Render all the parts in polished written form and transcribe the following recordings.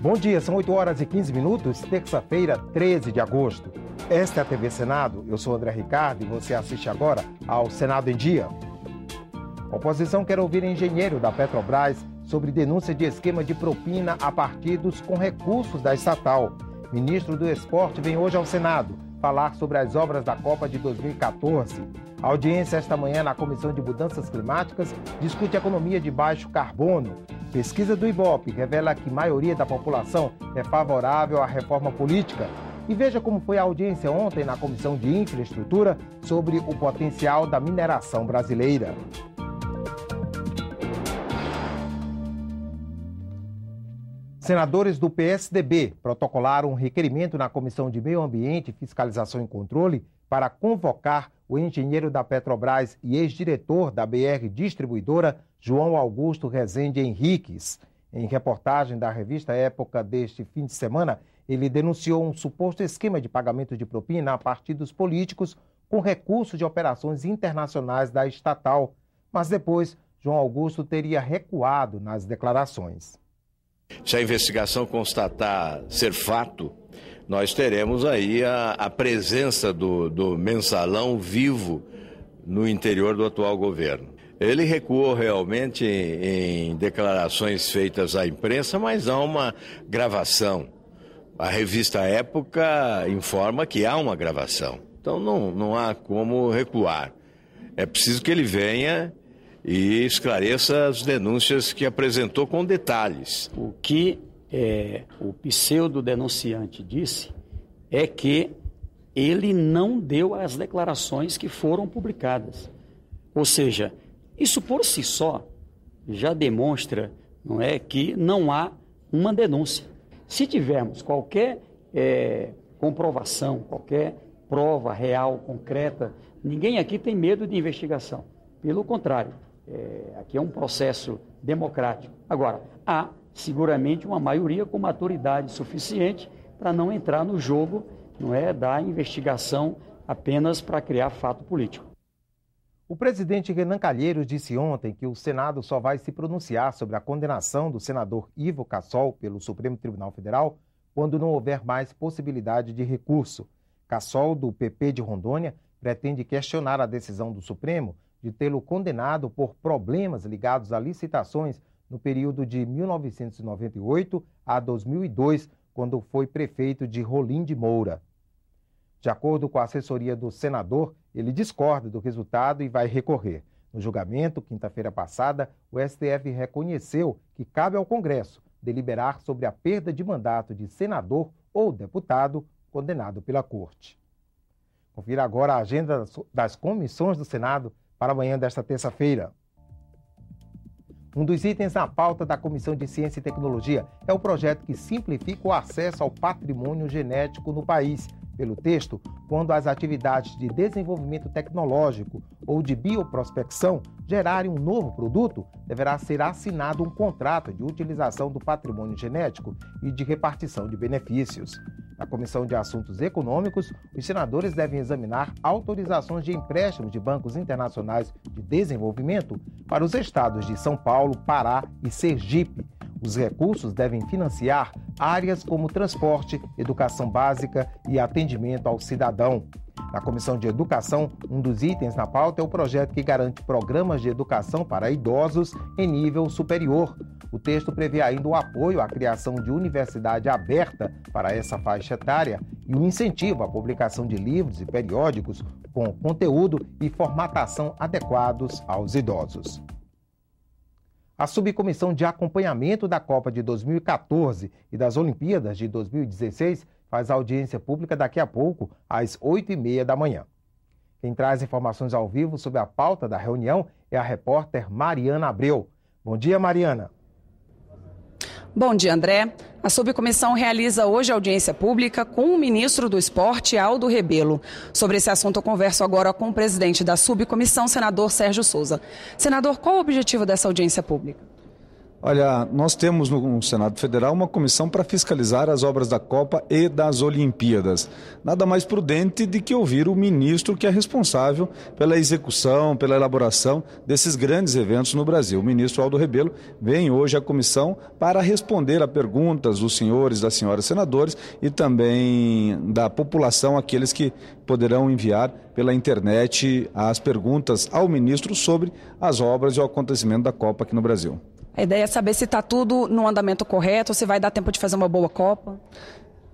Bom dia, são 8 horas e 15 minutos, terça-feira, 13 de agosto. Esta é a TV Senado, eu sou André Ricardo e você assiste agora ao Senado em Dia. A oposição quer ouvir engenheiro da Petrobras sobre denúncia de esquema de propina a partidos com recursos da estatal. Ministro do Esporte vem hoje ao Senado falar sobre as obras da Copa de 2014. A audiência esta manhã na Comissão de Mudanças Climáticas discute economia de baixo carbono. Pesquisa do Ibope revela que a maioria da população é favorável à reforma política. E veja como foi a audiência ontem na Comissão de Infraestrutura sobre o potencial da mineração brasileira. Senadores do PSDB protocolaram um requerimento na Comissão de Meio Ambiente, Fiscalização e Controle para convocar o engenheiro da Petrobras e ex-diretor da BR Distribuidora, João Augusto Rezende Henriques. Em reportagem da revista Época deste fim de semana, ele denunciou um suposto esquema de pagamento de propina a partidos políticos com recursos de operações internacionais da estatal. Mas depois, João Augusto teria recuado nas declarações. Se a investigação constatar ser fato, nós teremos aí a presença do mensalão vivo no interior do atual governo. Ele recuou realmente em declarações feitas à imprensa, mas há uma gravação. A revista Época informa que há uma gravação. Então não há como recuar. É preciso que ele venha e esclareça as denúncias que apresentou com detalhes. O que o pseudo-denunciante disse é que ele não deu as declarações que foram publicadas. Ou seja, isso por si só já demonstra, não é, que não há uma denúncia. Se tivermos qualquer comprovação, qualquer prova real, concreta, ninguém aqui tem medo de investigação. Pelo contrário, aqui é um processo democrático. Agora, há seguramente uma maioria com maturidade suficiente para não entrar no jogo, não é, da investigação apenas para criar fato político. O presidente Renan Calheiros disse ontem que o Senado só vai se pronunciar sobre a condenação do senador Ivo Cassol pelo Supremo Tribunal Federal quando não houver mais possibilidade de recurso. Cassol, do PP de Rondônia, pretende questionar a decisão do Supremo de tê-lo condenado por problemas ligados a licitações no período de 1998 a 2002, quando foi prefeito de Rolim de Moura. De acordo com a assessoria do senador, ele discorda do resultado e vai recorrer. No julgamento, quinta-feira passada, o STF reconheceu que cabe ao Congresso deliberar sobre a perda de mandato de senador ou deputado condenado pela Corte. Confira agora a agenda das comissões do Senado para amanhã desta terça-feira. Um dos itens na pauta da Comissão de Ciência e Tecnologia é o projeto que simplifica o acesso ao patrimônio genético no país. Pelo texto, quando as atividades de desenvolvimento tecnológico ou de bioprospecção gerarem um novo produto, deverá ser assinado um contrato de utilização do patrimônio genético e de repartição de benefícios. Na Comissão de Assuntos Econômicos, os senadores devem examinar autorizações de empréstimos de bancos internacionais de desenvolvimento para os estados de São Paulo, Pará e Sergipe. Os recursos devem financiar áreas como transporte, educação básica e atendimento ao cidadão. Na Comissão de Educação, um dos itens na pauta é o projeto que garante programas de educação para idosos em nível superior. O texto prevê ainda o apoio à criação de universidade aberta para essa faixa etária e o incentivo à publicação de livros e periódicos com conteúdo e formatação adequados aos idosos. A Subcomissão de Acompanhamento da Copa de 2014 e das Olimpíadas de 2016 faz audiência pública daqui a pouco, às 8h30 da manhã. Quem traz informações ao vivo sobre a pauta da reunião é a repórter Mariana Abreu. Bom dia, Mariana. Bom dia, André. A subcomissão realiza hoje audiência pública com o ministro do Esporte, Aldo Rebelo. Sobre esse assunto, eu converso agora com o presidente da subcomissão, senador Sérgio Souza. Senador, qual o objetivo dessa audiência pública? Olha, nós temos no Senado Federal uma comissão para fiscalizar as obras da Copa e das Olimpíadas. Nada mais prudente do que ouvir o ministro que é responsável pela execução, pela elaboração desses grandes eventos no Brasil. O ministro Aldo Rebelo vem hoje à comissão para responder a perguntas dos senhores, das senhoras senadores e também da população, aqueles que poderão enviar pela internet as perguntas ao ministro sobre as obras e o acontecimento da Copa aqui no Brasil. A ideia é saber se está tudo no andamento correto, se vai dar tempo de fazer uma boa Copa.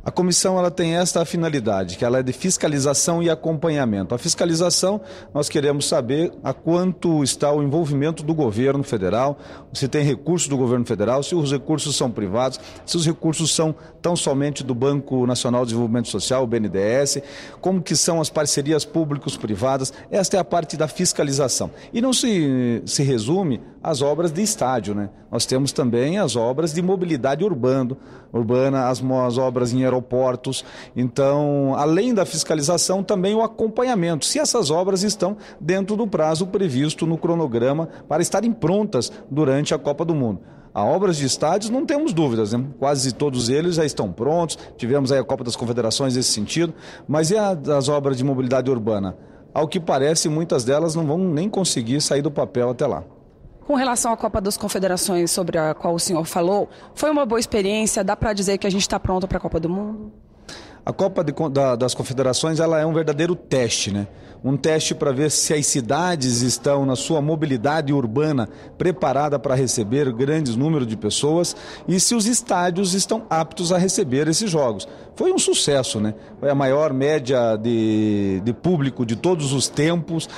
A comissão ela tem esta finalidade, que ela é de fiscalização e acompanhamento. A fiscalização, nós queremos saber a quanto está o envolvimento do governo federal, se tem recursos do governo federal, se os recursos são privados, se os recursos são tão somente do Banco Nacional de Desenvolvimento Social, o BNDES, como que são as parcerias públicos-privadas. Esta é a parte da fiscalização. E não se resume às obras de estádio, né? Nós temos também as obras de mobilidade urbana, as obras em aeroportos. Então, além da fiscalização, também o acompanhamento, se essas obras estão dentro do prazo previsto no cronograma para estarem prontas durante a Copa do Mundo. A obras de estádios não temos dúvidas, né? Quase todos eles já estão prontos, tivemos aí a Copa das Confederações nesse sentido, mas e as obras de mobilidade urbana? Ao que parece, muitas delas não vão nem conseguir sair do papel até lá. Com relação à Copa das Confederações, sobre a qual o senhor falou, foi uma boa experiência? Dá para dizer que a gente está pronto para a Copa do Mundo? A Copa das Confederações ela é um verdadeiro teste, né? Um teste para ver se as cidades estão na sua mobilidade urbana preparada para receber grandes números de pessoas e se os estádios estão aptos a receber esses jogos. Foi um sucesso, né? Foi a maior média de público de todos os tempos,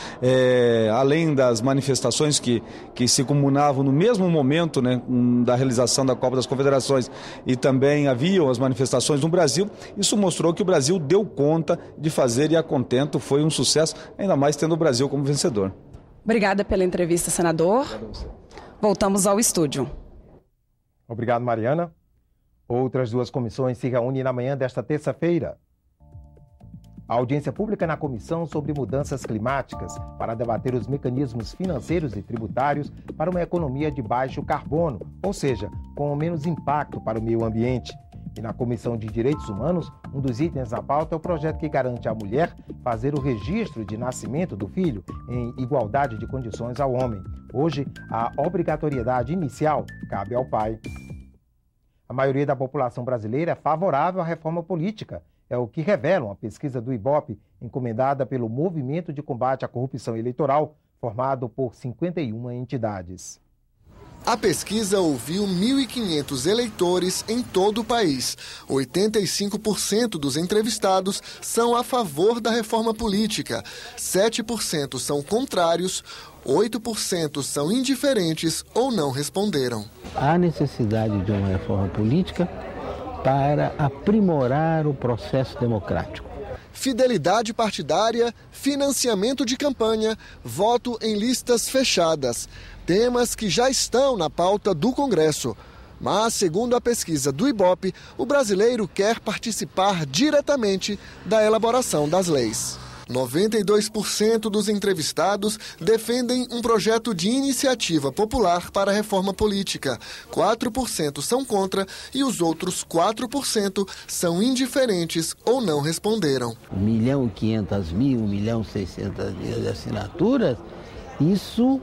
além das manifestações que se comunavam no mesmo momento, né, da realização da Copa das Confederações e também haviam as manifestações no Brasil. Isso mostrou que o Brasil deu conta de fazer e a contento, foi um sucesso, ainda mais tendo o Brasil como vencedor. Obrigada pela entrevista, senador. Voltamos ao estúdio. Obrigado, Mariana. Outras duas comissões se reúnem na manhã desta terça-feira. A audiência pública na Comissão sobre Mudanças Climáticas para debater os mecanismos financeiros e tributários para uma economia de baixo carbono, ou seja, com menos impacto para o meio ambiente. E na Comissão de Direitos Humanos, um dos itens da pauta é o projeto que garante à mulher fazer o registro de nascimento do filho em igualdade de condições ao homem. Hoje, a obrigatoriedade inicial cabe ao pai. A maioria da população brasileira é favorável à reforma política. É o que revela uma pesquisa do IBOP, encomendada pelo Movimento de Combate à Corrupção Eleitoral, formado por 51 entidades. A pesquisa ouviu 1.500 eleitores em todo o país. 85% dos entrevistados são a favor da reforma política, 7% são contrários, 8% são indiferentes ou não responderam. Há necessidade de uma reforma política para aprimorar o processo democrático. Fidelidade partidária, financiamento de campanha, voto em listas fechadas. Temas que já estão na pauta do Congresso. Mas, segundo a pesquisa do IBOP, o brasileiro quer participar diretamente da elaboração das leis. 92% dos entrevistados defendem um projeto de iniciativa popular para a reforma política. 4% são contra e os outros 4% são indiferentes ou não responderam. 1.500.000, 1.600.000 de assinaturas, isso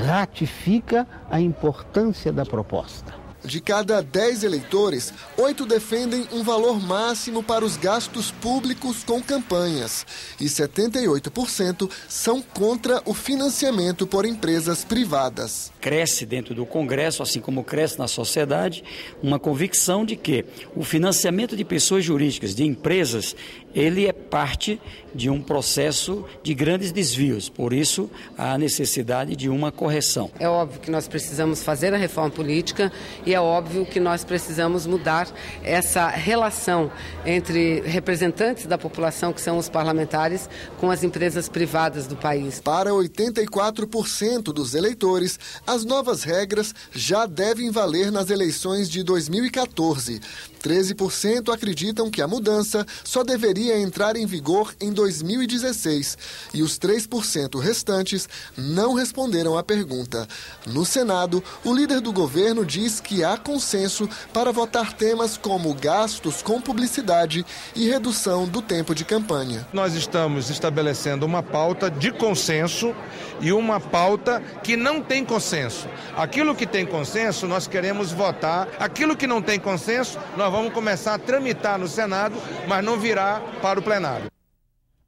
ratifica a importância da proposta. De cada 10 eleitores, 8 defendem um valor máximo para os gastos públicos com campanhas e 78% são contra o financiamento por empresas privadas. Cresce dentro do Congresso, assim como cresce na sociedade, uma convicção de que o financiamento de pessoas jurídicas, de empresas, ele é parte de um processo de grandes desvios. Por isso, há necessidade de uma correção. É óbvio que nós precisamos fazer a reforma política e é óbvio que nós precisamos mudar essa relação entre representantes da população, que são os parlamentares, com as empresas privadas do país. Para 84% dos eleitores, as novas regras já devem valer nas eleições de 2014. 13% acreditam que a mudança só deveria entrar em vigor em 2016 e os 3% restantes não responderam à pergunta. No Senado, o líder do governo diz que há consenso para votar temas como gastos com publicidade e redução do tempo de campanha. Nós estamos estabelecendo uma pauta de consenso e uma pauta que não tem consenso. Aquilo que tem consenso, nós queremos votar. Aquilo que não tem consenso, nós vamos começar a tramitar no Senado, mas não virá para o plenário.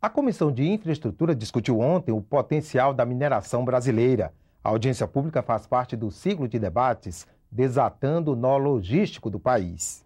A Comissão de Infraestrutura discutiu ontem o potencial da mineração brasileira. A audiência pública faz parte do ciclo de debates Desatando o Nó Logístico do País.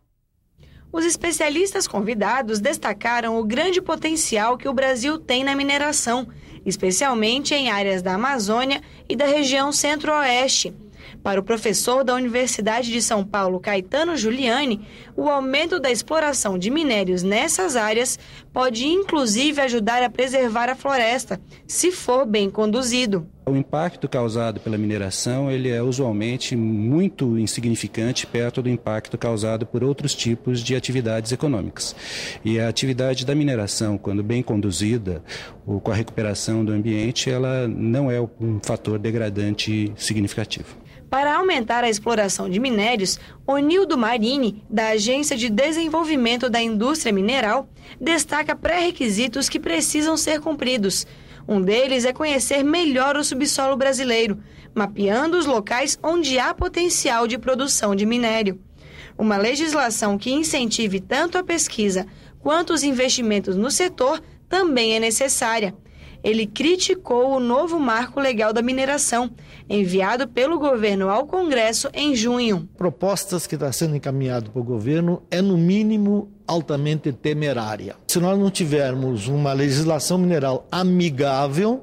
Os especialistas convidados destacaram o grande potencial que o Brasil tem na mineração, especialmente em áreas da Amazônia e da região Centro-Oeste. Para o professor da Universidade de São Paulo, Caetano Giuliani, o aumento da exploração de minérios nessas áreas pode inclusive ajudar a preservar a floresta, se for bem conduzido. O impacto causado pela mineração ele é usualmente muito insignificante perto do impacto causado por outros tipos de atividades econômicas. E a atividade da mineração, quando bem conduzida, ou com a recuperação do ambiente, ela não é um fator degradante significativo. Para aumentar a exploração de minérios, Onildo Marini, da Agência de Desenvolvimento da Indústria Mineral, destaca pré-requisitos que precisam ser cumpridos. Um deles é conhecer melhor o subsolo brasileiro, mapeando os locais onde há potencial de produção de minério. Uma legislação que incentive tanto a pesquisa quanto os investimentos no setor também é necessária. Ele criticou o novo marco legal da mineração, enviado pelo governo ao Congresso em junho. Propostas que está sendo encaminhado para o governo é, no mínimo, altamente temerária. Se nós não tivermos uma legislação mineral amigável,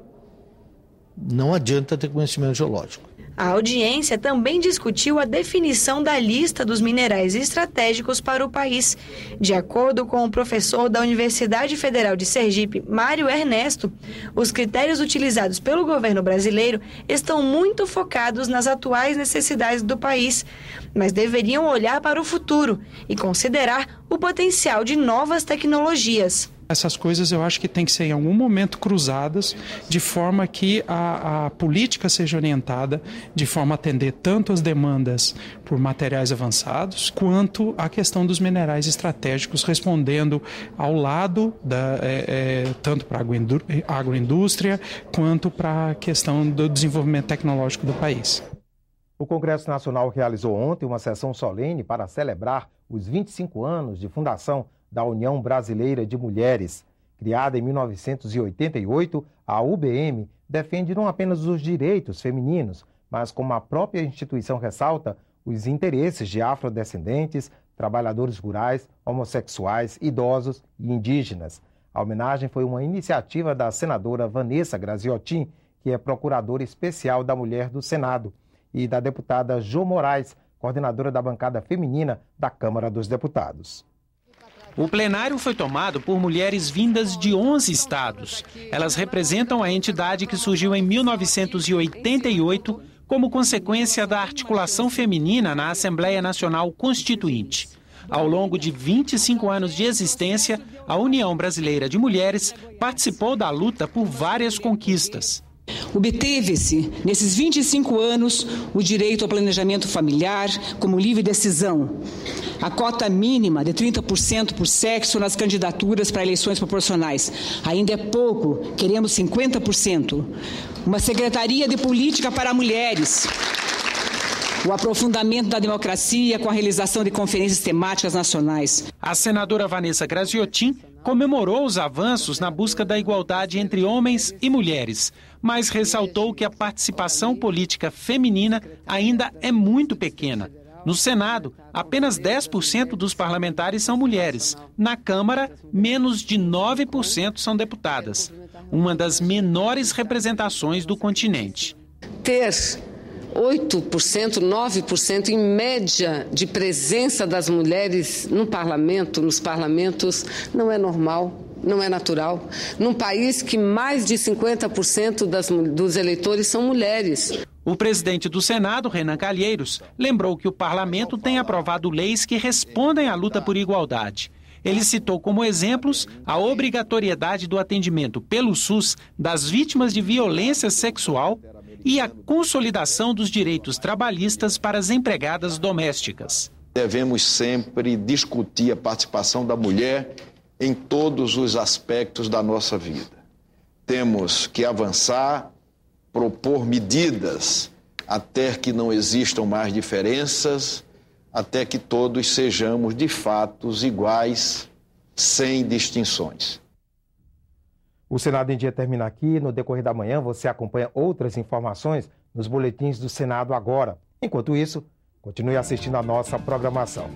não adianta ter conhecimento geológico. A audiência também discutiu a definição da lista dos minerais estratégicos para o país. De acordo com o professor da Universidade Federal de Sergipe, Mário Ernesto, os critérios utilizados pelo governo brasileiro estão muito focados nas atuais necessidades do país, mas deveriam olhar para o futuro e considerar o potencial de novas tecnologias. Essas coisas eu acho que tem que ser em algum momento cruzadas, de forma que a política seja orientada de forma a atender tanto as demandas por materiais avançados, quanto a questão dos minerais estratégicos, respondendo ao lado, tanto para a agroindústria, quanto para a questão do desenvolvimento tecnológico do país. O Congresso Nacional realizou ontem uma sessão solene para celebrar os 25 anos de fundação da União Brasileira de Mulheres. Criada em 1988, a UBM defende não apenas os direitos femininos, mas, como a própria instituição ressalta, os interesses de afrodescendentes, trabalhadores rurais, homossexuais, idosos e indígenas. A homenagem foi uma iniciativa da senadora Vanessa Graziotin, que é procuradora especial da Mulher do Senado, e da deputada Jo Moraes, coordenadora da bancada feminina da Câmara dos Deputados. O plenário foi tomado por mulheres vindas de 11 estados. Elas representam a entidade que surgiu em 1988 como consequência da articulação feminina na Assembleia Nacional Constituinte. Ao longo de 25 anos de existência, a União Brasileira de Mulheres participou da luta por várias conquistas. Obteve-se, nesses 25 anos, o direito ao planejamento familiar como livre decisão, a cota mínima de 30% por sexo nas candidaturas para eleições proporcionais. Ainda é pouco, queremos 50%. Uma secretaria de política para mulheres. O aprofundamento da democracia com a realização de conferências temáticas nacionais. A senadora Vanessa Graziotin comemorou os avanços na busca da igualdade entre homens e mulheres, mas ressaltou que a participação política feminina ainda é muito pequena. No Senado, apenas 10% dos parlamentares são mulheres. Na Câmara, menos de 9% são deputadas. Uma das menores representações do continente. Ter 8%, 9% em média de presença das mulheres no parlamento, nos parlamentos, não é normal, não é natural. Num país que mais de 50% dos eleitores são mulheres. O presidente do Senado, Renan Calheiros, lembrou que o parlamento tem aprovado leis que respondem à luta por igualdade. Ele citou como exemplos a obrigatoriedade do atendimento pelo SUS das vítimas de violência sexual e a consolidação dos direitos trabalhistas para as empregadas domésticas. Devemos sempre discutir a participação da mulher em todos os aspectos da nossa vida. Temos que avançar, propor medidas até que não existam mais diferenças, até que todos sejamos de fato iguais, sem distinções. O Senado em Dia termina aqui. No decorrer da manhã, você acompanha outras informações nos boletins do Senado agora. Enquanto isso, continue assistindo a nossa programação.